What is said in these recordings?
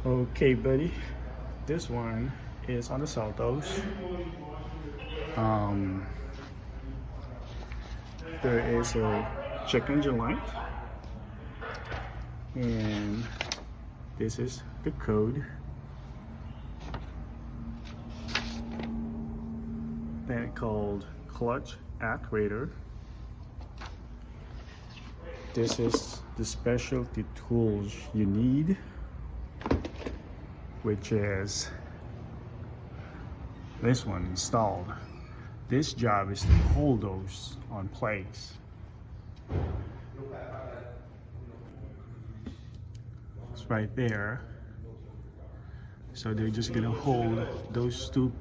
Okay, buddy. This one is on the Seltos. There is a check engine light, and this is the code. Then called clutch actuator. This is the specialty tools you need, which is this one installed. This job is to hold those on place. It's right there. So they're just gonna hold those two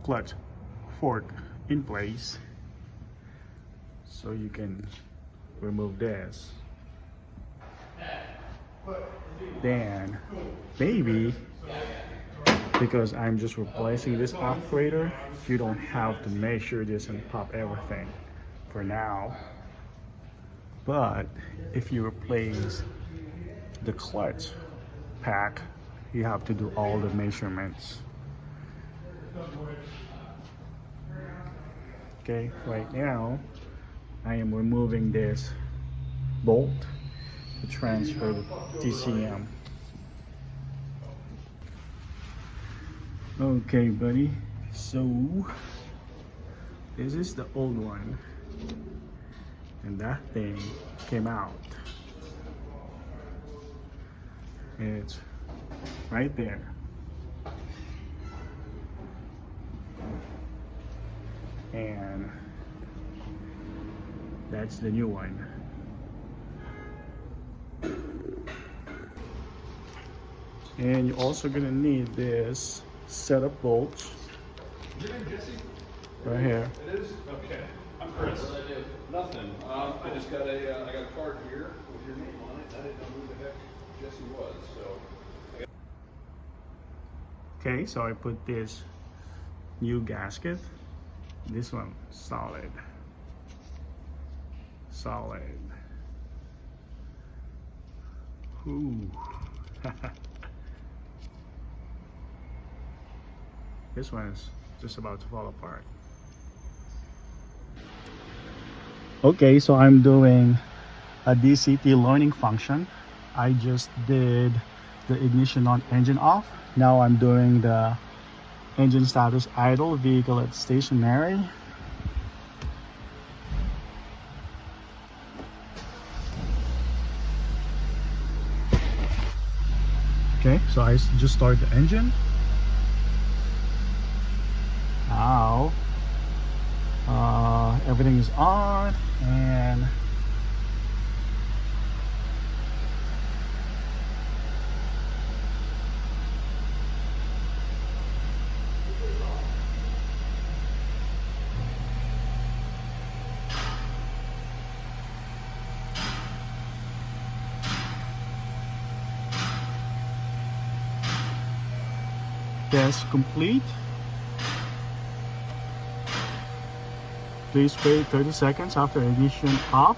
clutch fork in place so you can remove this. Then maybe, because I'm just replacing this operator, you don't have to measure this and pop everything for now. But if you replace the clutch pack, you have to do all the measurements. Okay, right now I am removing this bolt to transfer the TCM. Okay, buddy, so this is the old one, and that thing came out. It's right there. And that's the new one. And you're also gonna need this set of bolts. Your name Jesse? Right here. It is? Okay. I'm Chris. What did I do? Nothing. I just got I got a card here with your name on it. I didn't know who the heck Jesse was, so. Okay, so I put this new gasket. This one solid. Solid. Ooh. This one is just about to fall apart. Okay, so I'm doing a DCT learning function. I just did the ignition on, engine off. Now I'm doing the engine status idle, vehicle at stationary. Okay, so I just start the engine. Now everything is on, and test complete. Please wait 30 seconds after ignition off.